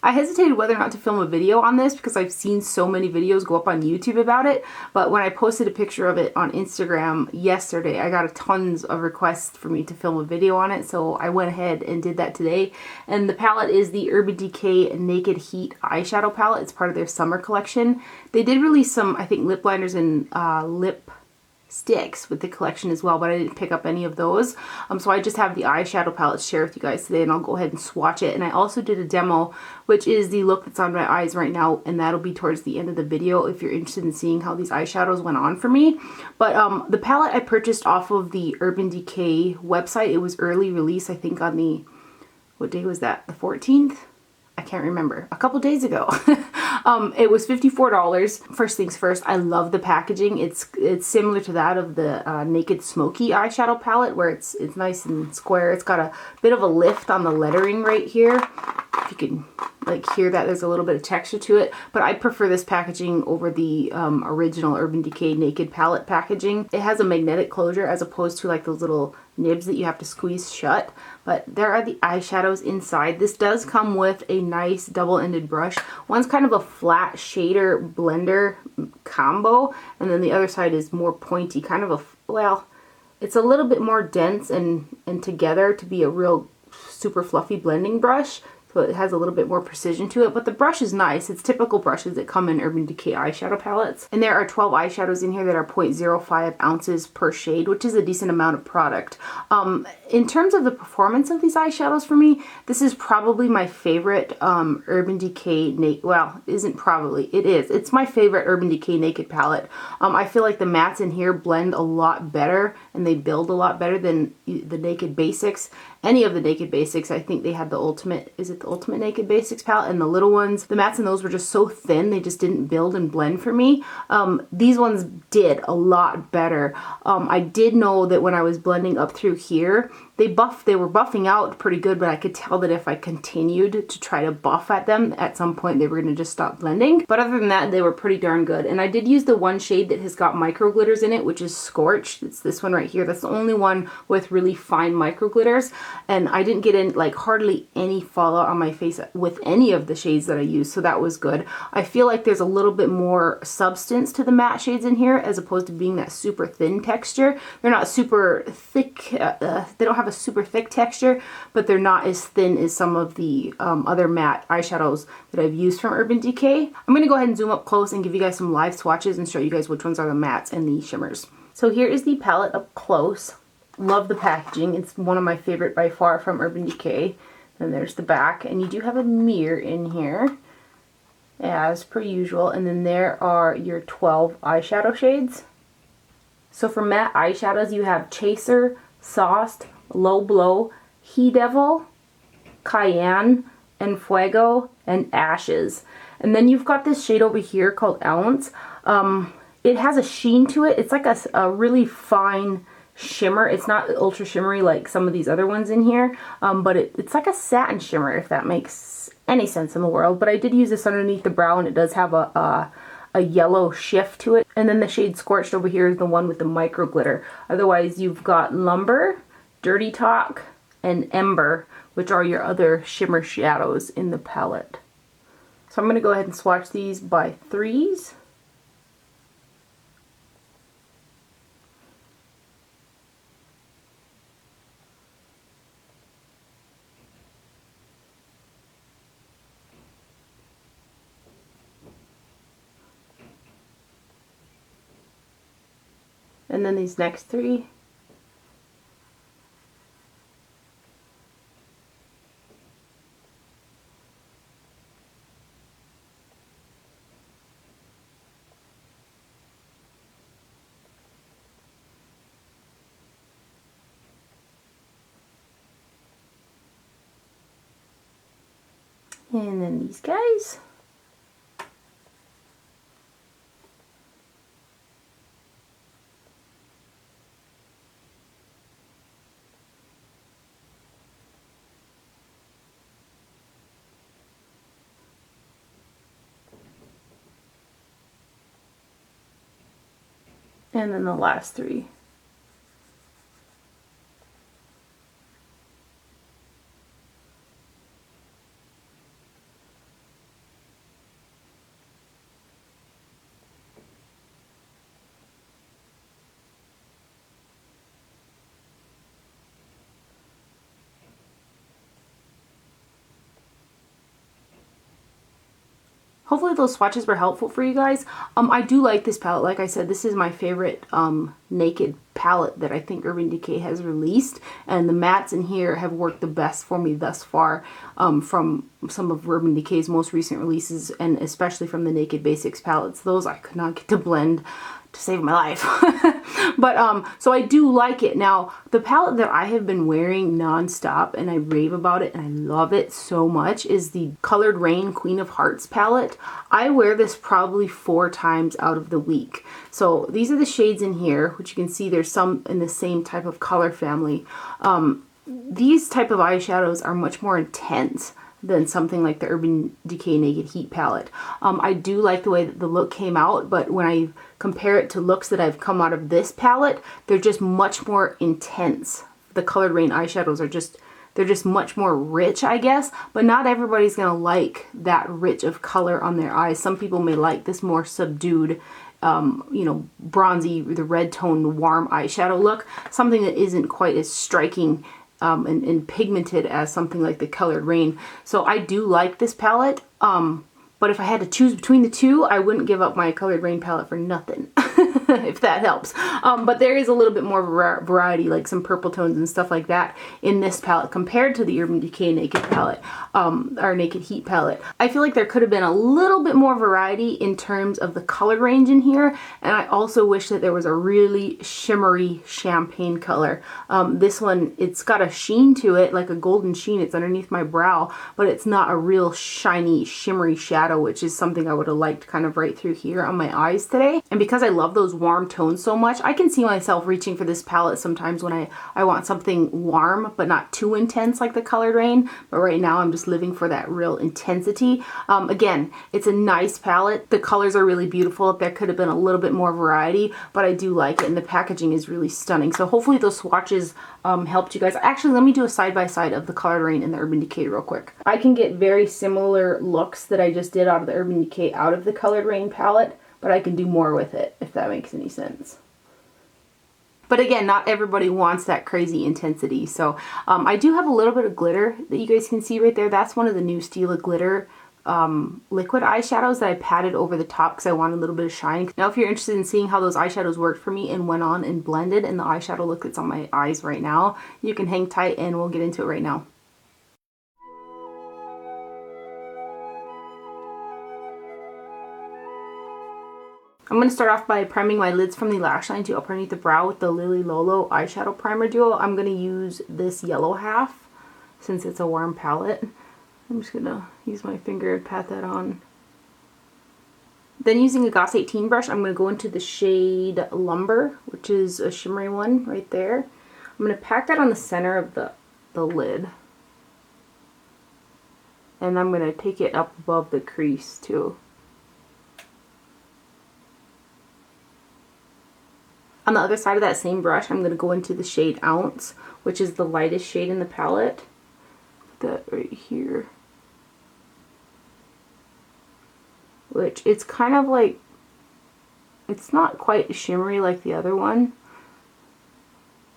I hesitated whether or not to film a video on this because I've seen so many videos go up on YouTube about it, but when I posted a picture of it on Instagram yesterday, I got tons of requests for me to film a video on it, so I went ahead and did that today. And the palette is the Urban Decay Naked Heat eyeshadow palette. It's part of their summer collection. They did release some, I think, lip liners and lip sticks with the collection as well, but I didn't pick up any of those. So I just have the eyeshadow palette to share with you guys today, and I'll go ahead and swatch it. And I also did a demo, which is the look that's on my eyes right now, and that'll be towards the end of the video if you're interested in seeing how these eyeshadows went on for me. But the palette I purchased off of the Urban Decay website. It was early release, I think on the, what day was that? The 14th? I can't remember. A couple days ago. It was $54. First things first, I love the packaging. It's similar to that of the Naked Smoky eyeshadow palette, where it's nice and square. It's got a bit of a lift on the lettering right here. If you can like hear that, there's a little bit of texture to it, but I prefer this packaging over the original Urban Decay Naked palette packaging. It has a magnetic closure as opposed to like those little nibs that you have to squeeze shut. But there are the eyeshadows inside. This does come with a nice double-ended brush. One's kind of a flat shader blender combo, and then the other side is more pointy, kind of a, well, it's a little bit more dense and together to be a real super fluffy blending brush. So it has a little bit more precision to it, but the brush is nice. It's typical brushes that come in Urban Decay eyeshadow palettes. And there are 12 eyeshadows in here that are 0.05 ounces per shade, which is a decent amount of product. In terms of the performance of these eyeshadows for me, this is probably my favorite Urban Decay, well, isn't probably, it is. It's my favorite Urban Decay Naked palette. I feel like the mattes in here blend a lot better and they build a lot better than the Naked Basics. Any of the Naked Basics, I think they had the ultimate, is it the Ultimate Naked Basics palette, and the little ones, the mattes in those were just so thin, they just didn't build and blend for me. These ones did a lot better. I did know that when I was blending up through here, they were buffing out pretty good, but I could tell that if I continued to try to buff at them, at some point they were going to just stop blending. But other than that, they were pretty darn good. And I did use the one shade that has got micro glitters in it, which is Scorch. It's this one right here. That's the only one with really fine micro glitters. And I didn't get in like hardly any fallout on my face with any of the shades that I used, so that was good. I feel like there's a little bit more substance to the matte shades in here as opposed to being that super thin texture. They're not super thick, they don't have a super thick texture, but they're not as thin as some of the other matte eyeshadows that I've used from Urban Decay. I'm going to go ahead and zoom up close and give you guys some live swatches and show you guys which ones are the mattes and the shimmers. So here is the palette up close. Love the packaging. It's one of my favorite by far from Urban Decay. And there's the back, and you do have a mirror in here as per usual, and then there are your 12 eyeshadow shades. So for matte eyeshadows you have Chaser, Sauced, Low Blow, He Devil, Cayenne, and Fuego, and Ashes. And then you've got this shade over here called Ounce. It has a sheen to it. It's like a really fine shimmer. It's not ultra shimmery like some of these other ones in here, but it's like a satin shimmer, if that makes any sense in the world. But I did use this underneath the brow, and it does have a yellow shift to it. And then the shade Scorched over here is the one with the micro glitter. Otherwise you've got Lumber, Dirty Talk, and Ember, which are your other shimmer shadows in the palette. So I'm going to go ahead and swatch these by threes. And then these next three. And then these guys. And then the last three. Hopefully those swatches were helpful for you guys. I do like this palette. Like I said, this is my favorite naked palette that I think Urban Decay has released. And the mattes in here have worked the best for me thus far from some of Urban Decay's most recent releases, and especially from the Naked Basics palettes. Those I could not get to blend to save my life. But so I do like it. Now the palette that I have been wearing non-stop and I rave about it and I love it so much is the Colored Raine Queen of Hearts palette. I wear this probably 4 times out of the week. So these are the shades in here, which you can see there's some in the same type of color family. These type of eyeshadows are much more intense than something like the Urban Decay Naked Heat palette. I do like the way that the look came out, but when I compare it to looks that I've come out of this palette, they're just much more intense. The Colored Raine eyeshadows are they're just much more rich, I guess, but not everybody's gonna like that rich of color on their eyes. Some people may like this more subdued, you know, bronzy, the red toned warm eyeshadow look, something that isn't quite as striking and pigmented as something like the Colored Raine. So I do like this palette, but if I had to choose between the two, I wouldn't give up my Colored Raine palette for nothing. If that helps. But there is a little bit more variety, like some purple tones and stuff like that in this palette compared to the Urban Decay Naked palette, or Naked Heat palette. I feel like there could have been a little bit more variety in terms of the color range in here, and I also wish that there was a really shimmery champagne color. This one, it's got a sheen to it, like a golden sheen. It's underneath my brow, but it's not a real shiny, shimmery shadow, which is something I would have liked kind of right through here on my eyes today. And because I love those warm tones so much, I can see myself reaching for this palette sometimes when I want something warm but not too intense like the Colored Raine. But right now I'm just living for that real intensity. Again, it's a nice palette. The colors are really beautiful. There could have been a little bit more variety, but I do like it, and the packaging is really stunning. So hopefully those swatches helped you guys. Actually, let me do a side-by-side of the Colored Raine and the Urban Decay real quick. I can get very similar looks that I just did out of the Urban Decay out of the Colored Raine palette, but I can do more with it, if that makes any sense. But again, not everybody wants that crazy intensity. So I do have a little bit of glitter that you guys can see right there. That's one of the new Stila glitter liquid eyeshadows that I patted over the top because I want a little bit of shine. Now if you're interested in seeing how those eyeshadows worked for me and went on and blended and the eyeshadow look that's on my eyes right now, you can hang tight and we'll get into it right now. I'm going to start off by priming my lids from the lash line to up underneath the brow with the Lolo eyeshadow primer duo. I'm going to use this yellow half since it's a warm palette. I'm just going to use my finger and pat that on. Then using a Goss 18 brush, I'm going to go into the shade Lumber, which is a shimmery one right there. I'm going to pack that on the center of the lid. And I'm going to take it up above the crease too. On the other side of that same brush, I'm going to go into the shade Ounce, which is the lightest shade in the palette. Put that right here. Which it's kind of like, it's not quite shimmery like the other one.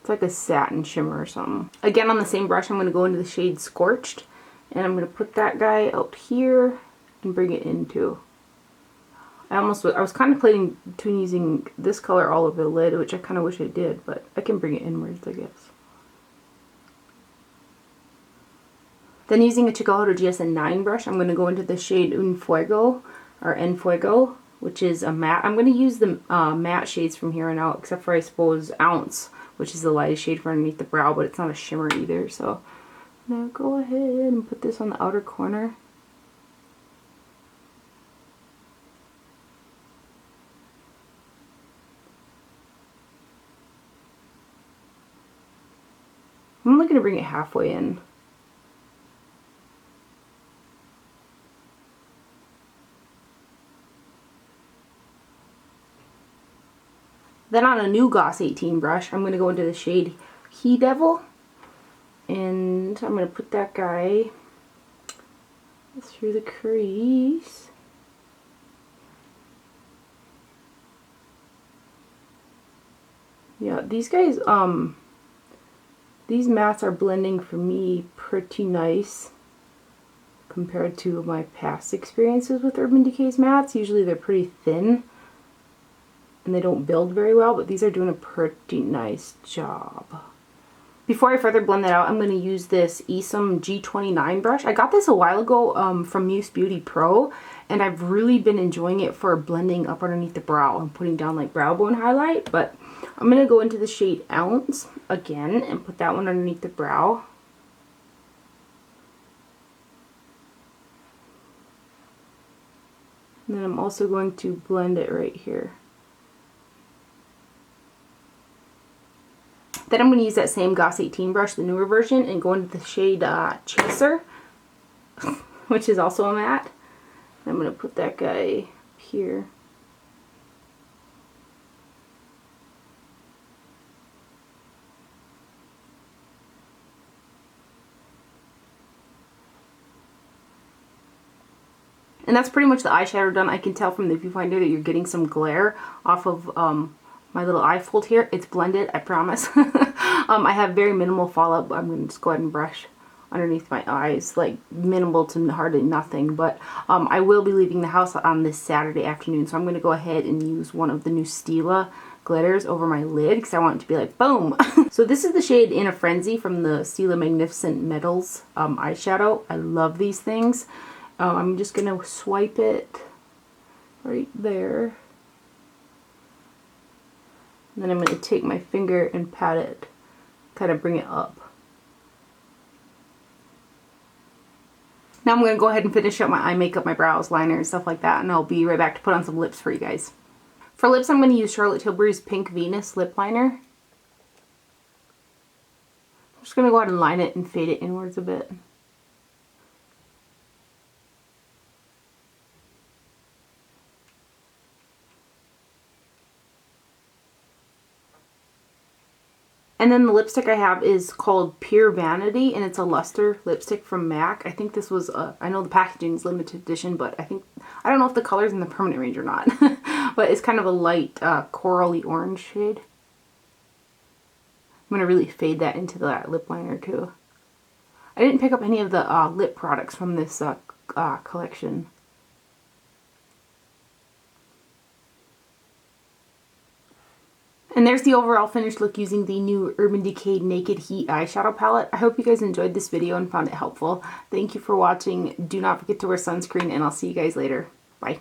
It's like a satin shimmer or something. Again, on the same brush, I'm going to go into the shade Scorched, and I'm going to put that guy out here and bring it into. I was contemplating between using this color all over the lid, which I kind of wish I did, but I can bring it inwards, I guess. Then using a Chicolato GSN 9 brush, I'm going to go into the shade Un Fuego, or En Fuego, which is a matte. I'm going to use the matte shades from here on out, except for, I suppose, Ounce, which is the lightest shade for underneath the brow, but it's not a shimmer either. So now go ahead and put this on the outer corner. I'm only going to bring it halfway in. Then on a new Goss 18 brush, I'm going to go into the shade He Devil. And I'm going to put that guy through the crease. Yeah, these guys, these mattes are blending for me pretty nice. compared to my past experiences with Urban Decay's mattes. Usually they're pretty thin and they don't build very well, but these are doing a pretty nice job. Before I further blend that out, I'm going to use this Esom G29 brush. I got this a while ago from Muse Beauty Pro, and I've really been enjoying it for blending up underneath the brow and putting down like brow bone highlight. But I'm going to go into the shade Ounce again and put that one underneath the brow. And then I'm also going to blend it right here. Then I'm going to use that same Goss 18 brush, the newer version, and go into the shade Chaser, which is also a matte. I'm going to put that guy here. And that's pretty much the eyeshadow done. I can tell from the viewfinder that you're getting some glare off of my little eye fold here. It's blended, I promise. I have very minimal fallout. I'm going to just go ahead and brush underneath my eyes, like minimal to hardly nothing. But I will be leaving the house on this Saturday afternoon, so I'm going to go ahead and use one of the new Stila glitters over my lid because I want it to be like boom. So this is the shade In a Frenzy from the Stila Magnificent Metals eyeshadow. I love these things. I'm just going to swipe it right there. And then I'm going to take my finger and pat it, kind of bring it up. Now I'm going to go ahead and finish up my eye makeup, my brows, liner, and stuff like that, and I'll be right back to put on some lips for you guys. For lips, I'm going to use Charlotte Tilbury's Pink Venus lip liner. I'm just going to go ahead and line it and fade it inwards a bit. And then the lipstick I have is called Pure Vanity, and it's a luster lipstick from MAC. I think this was, I know the packaging is limited edition, but I don't know if the color's in the permanent range or not. But it's kind of a light corally orange shade. I'm going to really fade that into that lip liner too. I didn't pick up any of the lip products from this collection. And there's the overall finished look using the new Urban Decay Naked Heat eyeshadow palette. I hope you guys enjoyed this video and found it helpful. Thank you for watching. Do not forget to wear sunscreen, and I'll see you guys later. Bye.